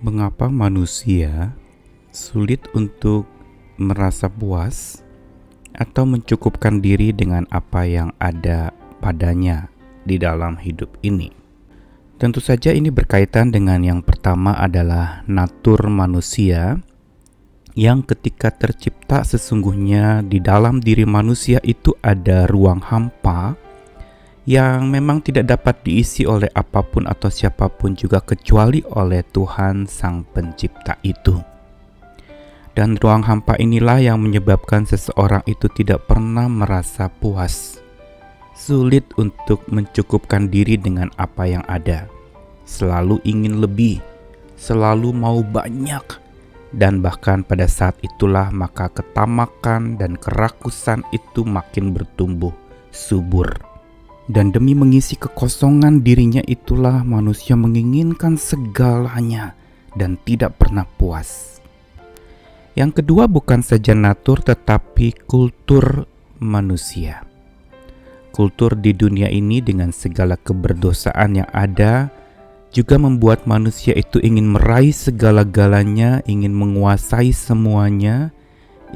Mengapa manusia sulit untuk merasa puas atau mencukupkan diri dengan apa yang ada padanya di dalam hidup ini? Tentu saja ini berkaitan dengan yang pertama adalah natur manusia yang ketika tercipta sesungguhnya di dalam diri manusia itu ada ruang hampa yang memang tidak dapat diisi oleh apapun atau siapapun juga kecuali oleh Tuhan Sang Pencipta itu. Dan ruang hampa inilah yang menyebabkan seseorang itu tidak pernah merasa puas. Sulit untuk mencukupkan diri dengan apa yang ada. Selalu ingin lebih, selalu mau banyak. Dan bahkan pada saat itulah maka ketamakan dan kerakusan itu makin bertumbuh subur. Dan demi mengisi kekosongan dirinya itulah manusia menginginkan segalanya dan tidak pernah puas. Yang kedua bukan saja natur tetapi kultur manusia. Kultur di dunia ini dengan segala keberdosaan yang ada juga membuat manusia itu ingin meraih segala-galanya, ingin menguasai semuanya,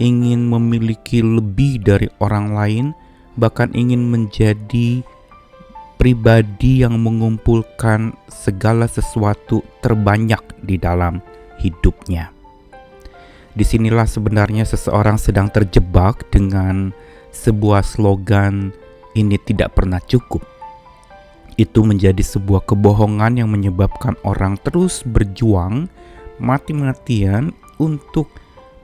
ingin memiliki lebih dari orang lain, bahkan ingin menjadi pribadi yang mengumpulkan segala sesuatu terbanyak di dalam hidupnya. Disinilah sebenarnya seseorang sedang terjebak dengan sebuah slogan "ini tidak pernah cukup". Itu menjadi sebuah kebohongan yang menyebabkan orang terus berjuang mati-matian untuk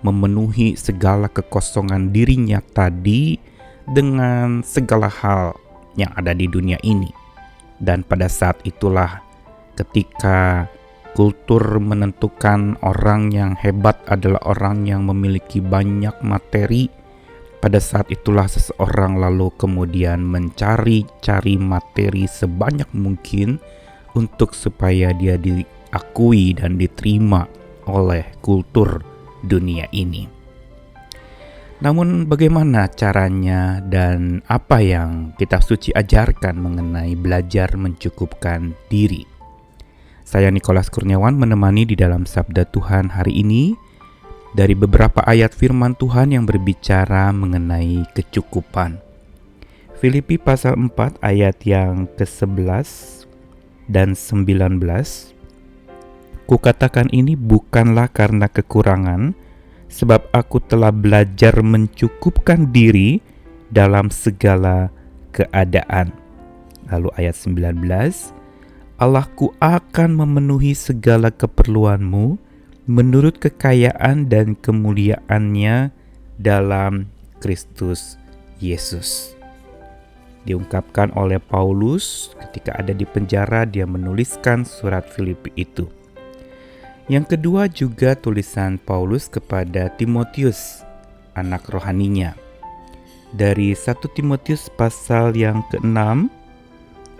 memenuhi segala kekosongan dirinya tadi dengan segala hal yang ada di dunia ini. Dan pada saat itulah ketika kultur menentukan orang yang hebat adalah orang yang memiliki banyak materi, pada saat itulah seseorang lalu kemudian mencari-cari materi sebanyak mungkin untuk supaya dia diakui dan diterima oleh kultur dunia ini. Namun bagaimana caranya dan apa yang kitab suci ajarkan mengenai belajar mencukupkan diri? Saya Nikolas Kurniawan menemani di dalam Sabda Tuhan hari ini dari beberapa ayat firman Tuhan yang berbicara mengenai kecukupan. Filipi pasal 4 ayat yang ke-11 dan 19. Kukatakan ini bukanlah karena kekurangan, sebab aku telah belajar mencukupkan diri dalam segala keadaan. Lalu ayat 19, Allahku akan memenuhi segala keperluanmu menurut kekayaan dan kemuliaannya dalam Kristus Yesus. Diungkapkan oleh Paulus ketika ada di penjara, dia menuliskan surat Filipi itu. Yang kedua juga tulisan Paulus kepada Timotius, anak rohaninya. Dari 1 Timotius pasal yang ke-6,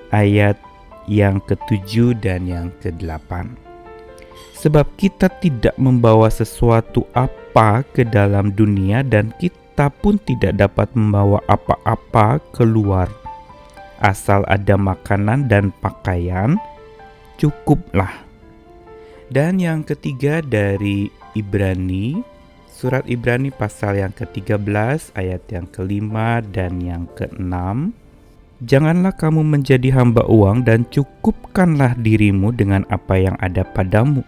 ayat yang ke-7 dan yang ke-8. Sebab kita tidak membawa sesuatu apa ke dalam dunia dan kita pun tidak dapat membawa apa-apa keluar. Asal ada makanan dan pakaian, cukuplah. Dan yang ketiga dari Ibrani, surat Ibrani pasal yang ke-13 ayat yang ke-5 dan yang ke-6. Janganlah kamu menjadi hamba uang dan cukupkanlah dirimu dengan apa yang ada padamu.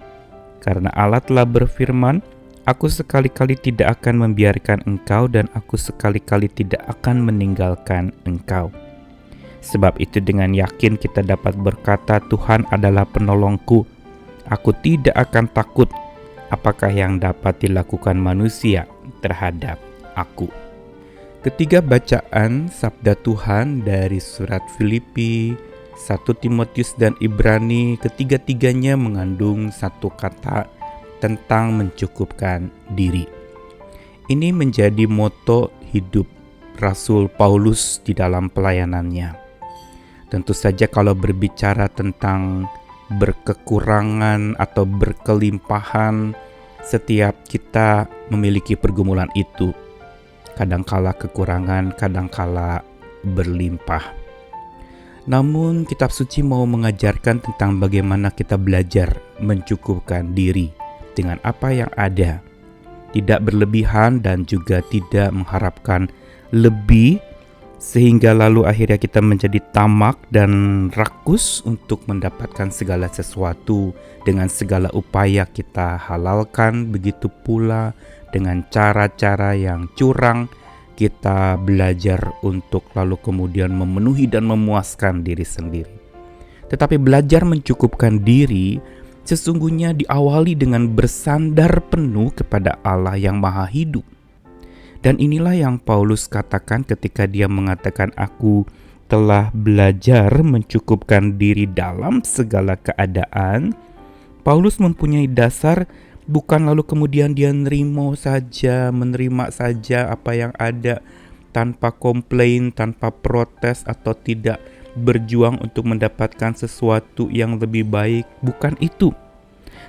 Karena Allah telah berfirman, aku sekali-kali tidak akan membiarkan engkau dan aku sekali-kali tidak akan meninggalkan engkau. Sebab itu dengan yakin kita dapat berkata, Tuhan adalah penolongku. Aku tidak akan takut apakah yang dapat dilakukan manusia terhadap aku. Ketiga bacaan sabda Tuhan dari surat Filipi, 1 Timotius dan Ibrani, ketiga-tiganya mengandung satu kata tentang mencukupkan diri. Ini menjadi moto hidup Rasul Paulus di dalam pelayanannya. Tentu saja kalau berbicara tentang berkekurangan atau berkelimpahan, setiap kita memiliki pergumulan itu. Kadangkala kekurangan, kadangkala berlimpah. Namun kitab suci mau mengajarkan tentang bagaimana kita belajar mencukupkan diri dengan apa yang ada, tidak berlebihan dan juga tidak mengharapkan lebih, sehingga lalu akhirnya kita menjadi tamak dan rakus untuk mendapatkan segala sesuatu dengan segala upaya kita halalkan. Begitu pula dengan cara-cara yang curang kita belajar untuk lalu kemudian memenuhi dan memuaskan diri sendiri. Tetapi belajar mencukupkan diri sesungguhnya diawali dengan bersandar penuh kepada Allah yang Maha Hidup. Dan inilah yang Paulus katakan ketika dia mengatakan, aku telah belajar mencukupkan diri dalam segala keadaan. Paulus mempunyai dasar, bukan lalu kemudian dia menerima saja apa yang ada tanpa komplain, tanpa protes atau tidak berjuang untuk mendapatkan sesuatu yang lebih baik. Bukan itu.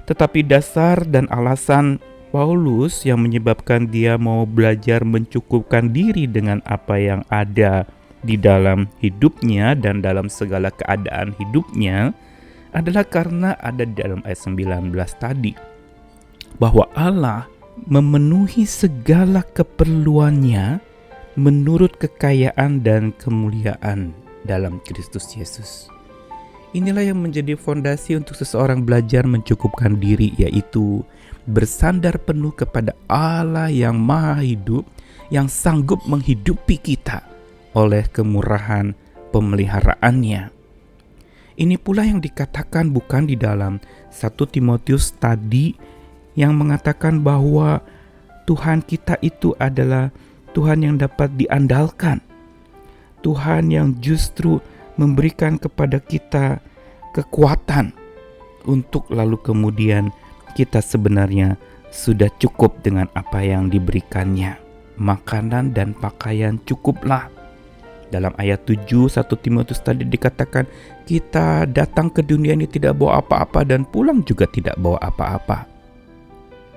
Tetapi dasar dan alasan Paulus yang menyebabkan dia mau belajar mencukupkan diri dengan apa yang ada di dalam hidupnya dan dalam segala keadaan hidupnya adalah karena ada di dalam ayat 19 tadi, bahwa Allah memenuhi segala keperluannya menurut kekayaan dan kemuliaan dalam Kristus Yesus. Inilah yang menjadi fondasi untuk seseorang belajar mencukupkan diri, yaitu bersandar penuh kepada Allah yang Maha Hidup, yang sanggup menghidupi kita oleh kemurahan pemeliharaannya. Ini pula yang dikatakan bukan di dalam 1 Timotius tadi, yang mengatakan bahwa Tuhan kita itu adalah Tuhan yang dapat diandalkan. Tuhan yang justru memberikan kepada kita kekuatan untuk lalu kemudian kita sebenarnya sudah cukup dengan apa yang diberikannya. Makanan dan pakaian cukuplah. Dalam ayat 7 1 Timotius tadi dikatakan, kita datang ke dunia ini tidak bawa apa-apa dan pulang juga tidak bawa apa-apa.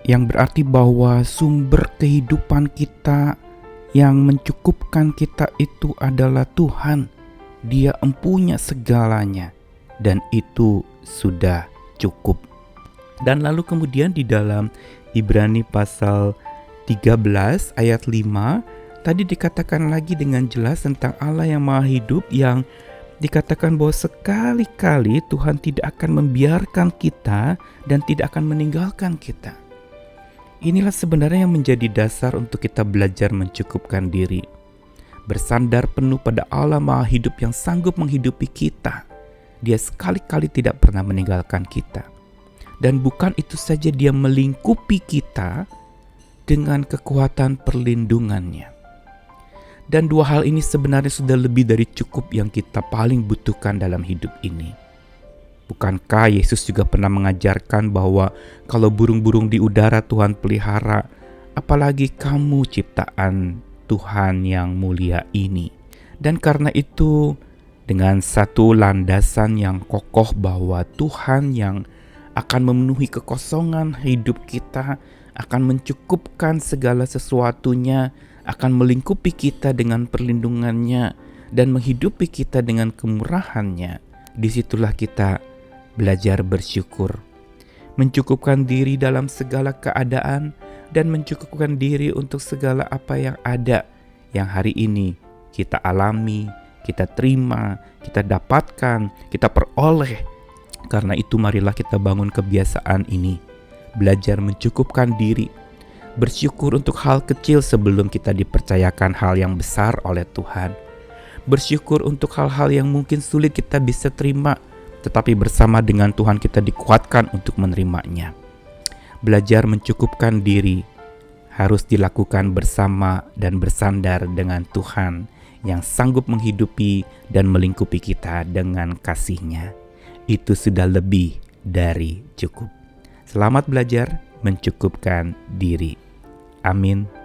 Yang berarti bahwa sumber kehidupan kita yang mencukupkan kita itu adalah Tuhan. Dia empunya segalanya dan itu sudah cukup. Dan lalu kemudian di dalam Ibrani pasal 13 ayat 5 tadi dikatakan lagi dengan jelas tentang Allah yang Maha Hidup, yang dikatakan bahwa sekali-kali Tuhan tidak akan membiarkan kita dan tidak akan meninggalkan kita. Inilah sebenarnya yang menjadi dasar untuk kita belajar mencukupkan diri. Bersandar penuh pada Allah Maha Hidup yang sanggup menghidupi kita. Dia sekali-kali tidak pernah meninggalkan kita. Dan bukan itu saja, dia melingkupi kita dengan kekuatan perlindungannya. Dan dua hal ini sebenarnya sudah lebih dari cukup yang kita paling butuhkan dalam hidup ini. Bukankah Yesus juga pernah mengajarkan bahwa kalau burung-burung di udara Tuhan pelihara, apalagi kamu ciptaan Tuhan yang mulia ini. Dan karena itu, dengan satu landasan yang kokoh bahwa Tuhan yang akan memenuhi kekosongan hidup kita, akan mencukupkan segala sesuatunya, akan melingkupi kita dengan perlindungannya, dan menghidupi kita dengan kemurahannya, disitulah kita belajar bersyukur, mencukupkan diri dalam segala keadaan, dan mencukupkan diri untuk segala apa yang ada, yang hari ini kita alami, kita terima, kita dapatkan, kita peroleh. Karena itu marilah kita bangun kebiasaan ini, belajar mencukupkan diri, bersyukur untuk hal kecil sebelum kita dipercayakan hal yang besar oleh Tuhan. Bersyukur untuk hal-hal yang mungkin sulit kita bisa terima, tetapi bersama dengan Tuhan kita dikuatkan untuk menerimanya. Belajar mencukupkan diri harus dilakukan bersama dan bersandar dengan Tuhan yang sanggup menghidupi dan melingkupi kita dengan kasih-Nya. Itu sudah lebih dari cukup. Selamat belajar mencukupkan diri. Amin.